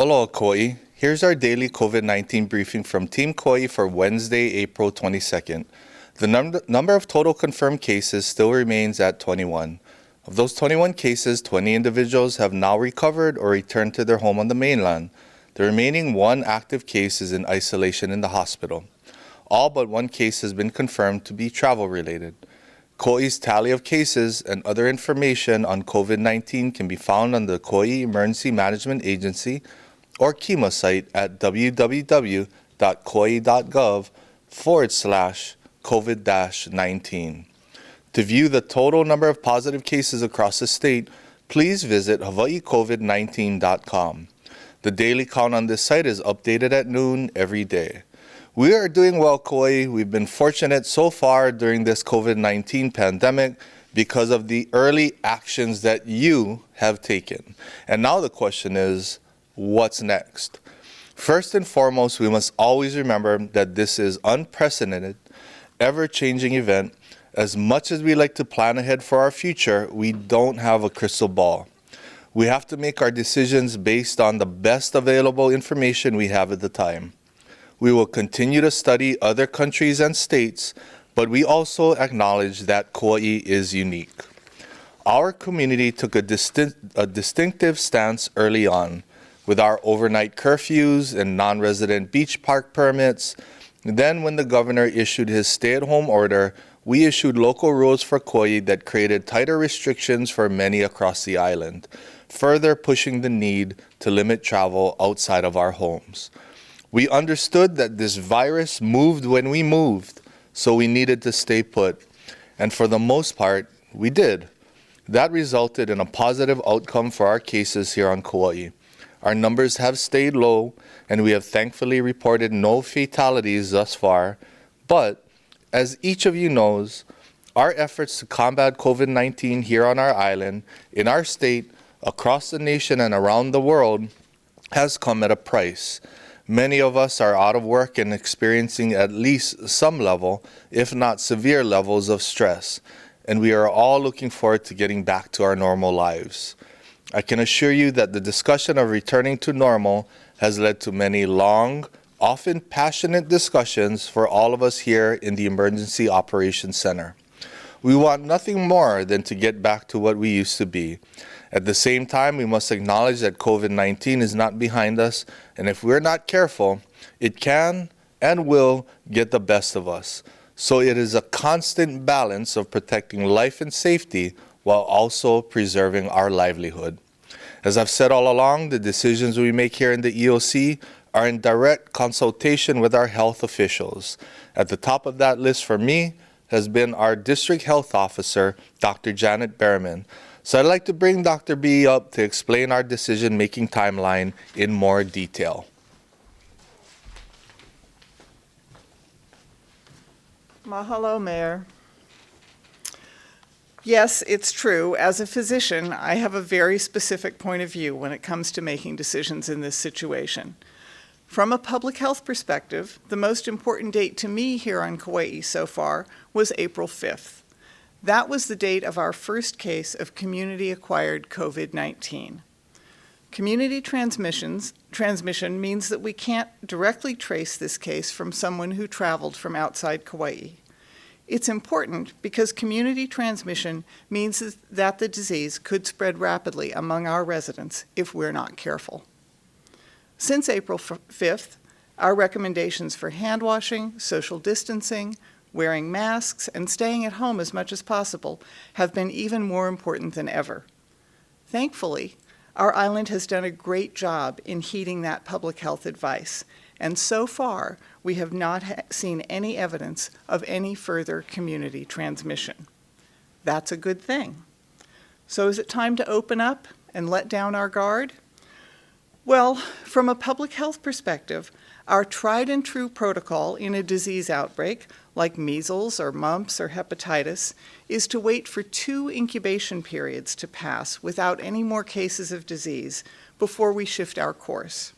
Aloha Kauai. Here's our daily COVID-19 briefing from Team Kauai for Wednesday, April 22nd. The number of total confirmed cases still remains at 21. Of those 21 cases, 20 individuals have now recovered or returned to their home on the mainland. The remaining one active case is in isolation in the hospital. All but one case has been confirmed to be travel-related. Kauai's tally of cases and other information on COVID-19 can be found on the Kauai Emergency Management Agency or KEMA site at www.kauai.gov/COVID-19. To view the total number of positive cases across the state, please visit hawaiicovid19.com. The daily count on this site is updated at noon every day. We are doing well, Kauai. We've been fortunate so far during this COVID-19 pandemic because of the early actions that you have taken. And now the question is, what's next? First and foremost, we must always remember that this is unprecedented, ever-changing event. As much as we like to plan ahead for our future, we don't have a crystal ball. We have to make our decisions based on the best available information we have at the time. We will continue to study other countries and states, but we also acknowledge that Kauai is unique. Our community took a distinctive stance early on with our overnight curfews and non-resident beach park permits. Then when the governor issued his stay-at-home order, we issued local rules for Kauai that created tighter restrictions for many across the island, further pushing the need to limit travel outside of our homes. We understood that this virus moved when we moved, so we needed to stay put. And for the most part, we did. That resulted in a positive outcome for our cases here on Kauai. Our numbers have stayed low, and we have thankfully reported no fatalities thus far. But, as each of you knows, our efforts to combat COVID-19 here on our island, in our state, across the nation, and around the world has come at a price. Many of us are out of work and experiencing at least some level, if not severe levels of stress, and we are all looking forward to getting back to our normal lives. I can assure you that the discussion of returning to normal has led to many long, often passionate discussions for all of us here in the Emergency Operations Center. We want nothing more than to get back to what we used to be. At the same time, we must acknowledge that COVID-19 is not behind us, and if we're not careful, it can and will get the best of us. So it is a constant balance of protecting life and safety while also preserving our livelihood. As I've said all along, the decisions we make here in the EOC are in direct consultation with our health officials. At the top of that list for me has been our District Health Officer, Dr. Janet Behrman. So I'd like to bring Dr. B up to explain our decision-making timeline in more detail. Mahalo, Mayor. Yes, it's true. As a physician, I have a very specific point of view when it comes to making decisions in this situation. From a public health perspective, the most important date to me here on Kauai so far was April 5th. That was the date of our first case of community-acquired COVID-19. Community transmission means that we can't directly trace this case from someone who traveled from outside Kauai. It's important because community transmission means that the disease could spread rapidly among our residents if we're not careful. Since April 5th, our recommendations for hand washing, social distancing, wearing masks, and staying at home as much as possible have been even more important than ever. Thankfully, our island has done a great job in heeding that public health advice, and so far, we have not seen any evidence of any further community transmission. That's a good thing. So is it time to open up and let down our guard? Well, from a public health perspective, our tried and true protocol in a disease outbreak, like measles or mumps or hepatitis, is to wait for 2 incubation periods to pass without any more cases of disease before we shift our course.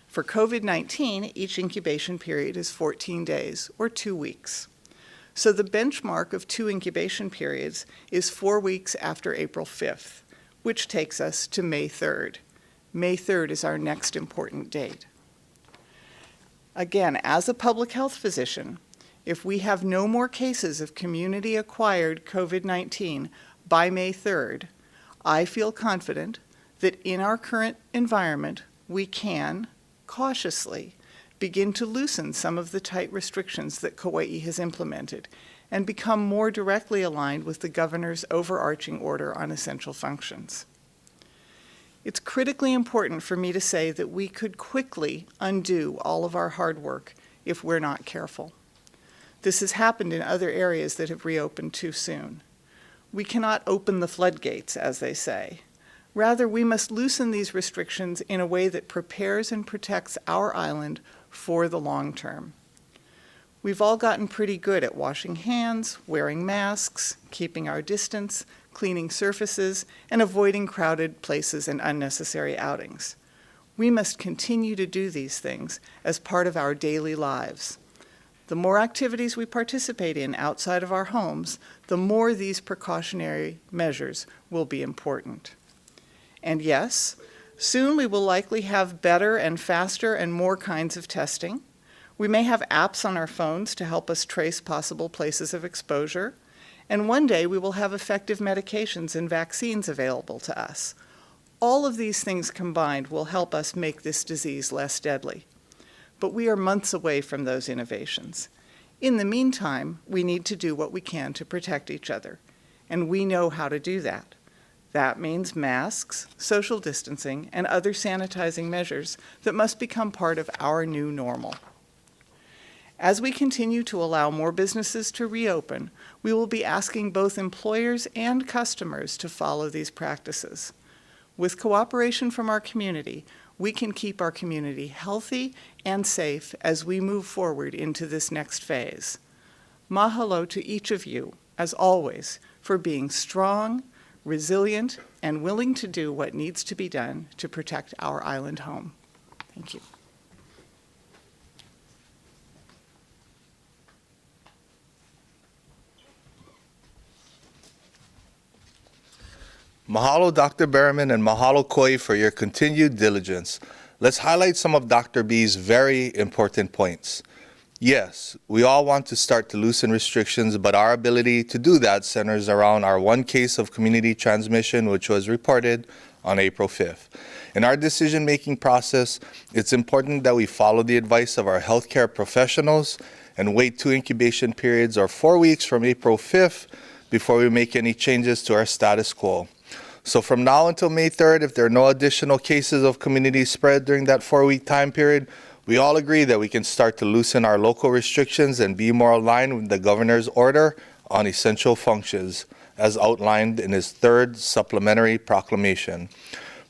For COVID-19, each incubation period is 14 days, or 2 weeks. So the benchmark of 2 incubation periods is 4 weeks after April 5th, which takes us to May 3rd. May 3rd is our next important date. Again, as a public health physician, if we have no more cases of community-acquired COVID-19 by May 3rd, I feel confident that in our current environment, we can, cautiously, begin to loosen some of the tight restrictions that Kauai has implemented and become more directly aligned with the governor's overarching order on essential functions. It's critically important for me to say that we could quickly undo all of our hard work if we're not careful. This has happened in other areas that have reopened too soon. We cannot open the floodgates, as they say. Rather, we must loosen these restrictions in a way that prepares and protects our island for the long term. We've all gotten pretty good at washing hands, wearing masks, keeping our distance, cleaning surfaces, and avoiding crowded places and unnecessary outings. We must continue to do these things as part of our daily lives. The more activities we participate in outside of our homes, the more these precautionary measures will be important. And yes, soon we will likely have better and faster and more kinds of testing. We may have apps on our phones to help us trace possible places of exposure. And one day we will have effective medications and vaccines available to us. All of these things combined will help us make this disease less deadly. But we are months away from those innovations. In the meantime, we need to do what we can to protect each other. And we know how to do that. That means masks, social distancing, and other sanitizing measures that must become part of our new normal. As we continue to allow more businesses to reopen, we will be asking both employers and customers to follow these practices. With cooperation from our community, we can keep our community healthy and safe as we move forward into this next phase. Mahalo to each of you, as always, for being strong, resilient, and willing to do what needs to be done to protect our island home. Thank you. Mahalo, Dr. Berriman, and mahalo, Kauai, for your continued diligence. Let's highlight some of Dr. B's very important points. Yes, we all want to start to loosen restrictions, but our ability to do that centers around our one case of community transmission, which was reported on April 5th. In our decision-making process, it's important that we follow the advice of our healthcare professionals and wait 2 incubation periods or 4 weeks from April 5th before we make any changes to our status quo. So from now until May 3rd, if there are no additional cases of community spread during that 4-week time period, we all agree that we can start to loosen our local restrictions and be more aligned with the governor's order on essential functions, as outlined in his 3rd supplementary proclamation.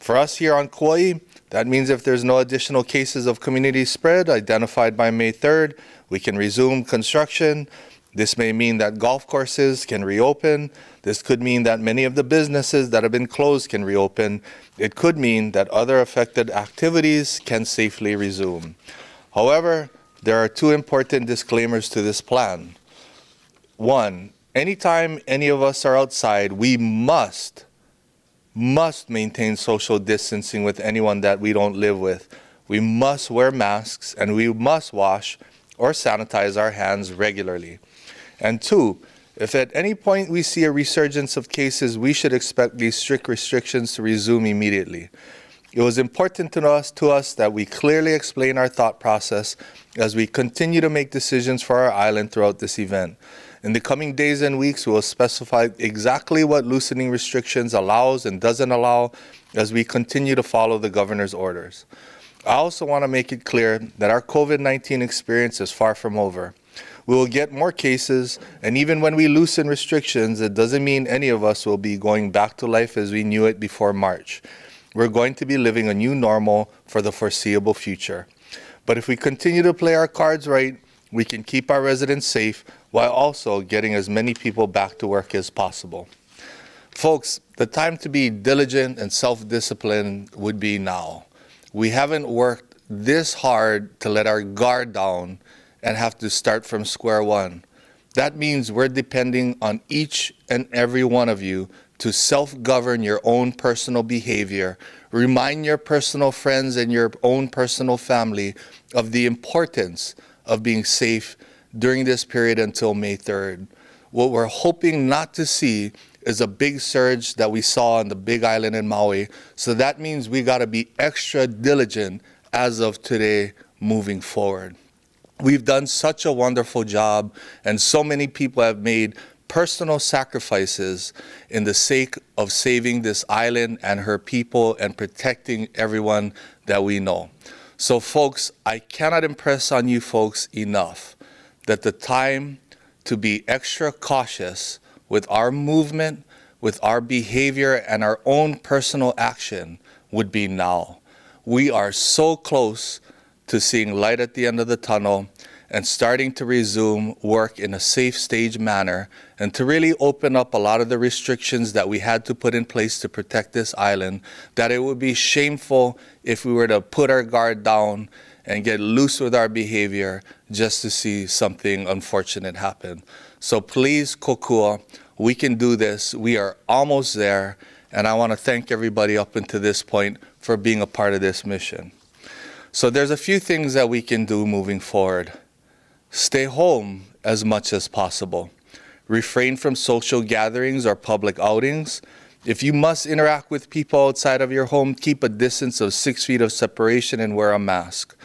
For us here on Kauai, that means if there's no additional cases of community spread identified by May 3rd, we can resume construction. This may mean that golf courses can reopen. This could mean that many of the businesses that have been closed can reopen. It could mean that other affected activities can safely resume. However, there are 2 important disclaimers to this plan. 1, anytime any of us are outside, we must maintain social distancing with anyone that we don't live with. We must wear masks and we must wash or sanitize our hands regularly. And 2, if at any point we see a resurgence of cases, we should expect these strict restrictions to resume immediately. It was important to us that we clearly explain our thought process as we continue to make decisions for our island throughout this event. In the coming days and weeks, we will specify exactly what loosening restrictions allows and doesn't allow as we continue to follow the governor's orders. I also want to make it clear that our COVID-19 experience is far from over. We will get more cases, and even when we loosen restrictions, it doesn't mean any of us will be going back to life as we knew it before March. We're going to be living a new normal for the foreseeable future. But if we continue to play our cards right, we can keep our residents safe while also getting as many people back to work as possible. Folks, the time to be diligent and self-disciplined would be now. We haven't worked this hard to let our guard down and have to start from square one. That means we're depending on each and every one of you to self-govern your own personal behavior. Remind your personal friends and your own personal family of the importance of being safe during this period until May 3rd. What we're hoping not to see is a big surge that we saw on the Big Island in Maui. So that means we got to be extra diligent as of today moving forward. We've done such a wonderful job, and so many people have made personal sacrifices in the sake of saving this island and her people and protecting everyone that we know. So folks, I cannot impress on you folks enough that the time to be extra cautious with our movement, with our behavior, and our own personal action would be now. We are so close to seeing light at the end of the tunnel and starting to resume work in a safe stage manner and to really open up a lot of the restrictions that we had to put in place to protect this island, that it would be shameful if we were to put our guard down and get loose with our behavior just to see something unfortunate happen. So please, kokua, we can do this. We are almost there. And I want to thank everybody up until this point for being a part of this mission. So there's a few things that we can do moving forward. Stay home as much as possible. Refrain from social gatherings or public outings. If you must interact with people outside of your home, keep a distance of 6 feet of separation and wear a mask.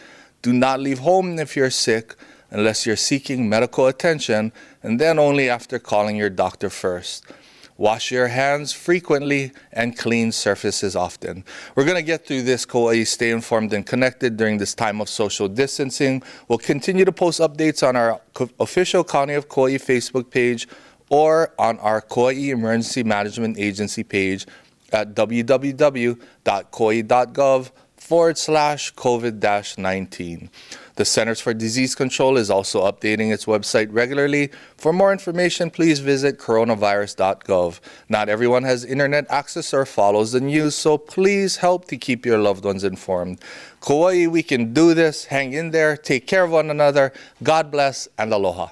Do not leave home if you're sick unless you're seeking medical attention, and then only after calling your doctor first. Wash your hands frequently and clean surfaces often. We're going to get through this, Kauai. Stay informed and connected during this time of social distancing. We'll continue to post updates on our official County of Kauai Facebook page or on our Kauai Emergency Management Agency page at www.kauai.gov/COVID-19. The Centers for Disease Control is also updating its website regularly. For more information, please visit coronavirus.gov. Not everyone has internet access or follows the news, so please help to keep your loved ones informed. Kauai, we can do this. Hang in there. Take care of one another. God bless and aloha.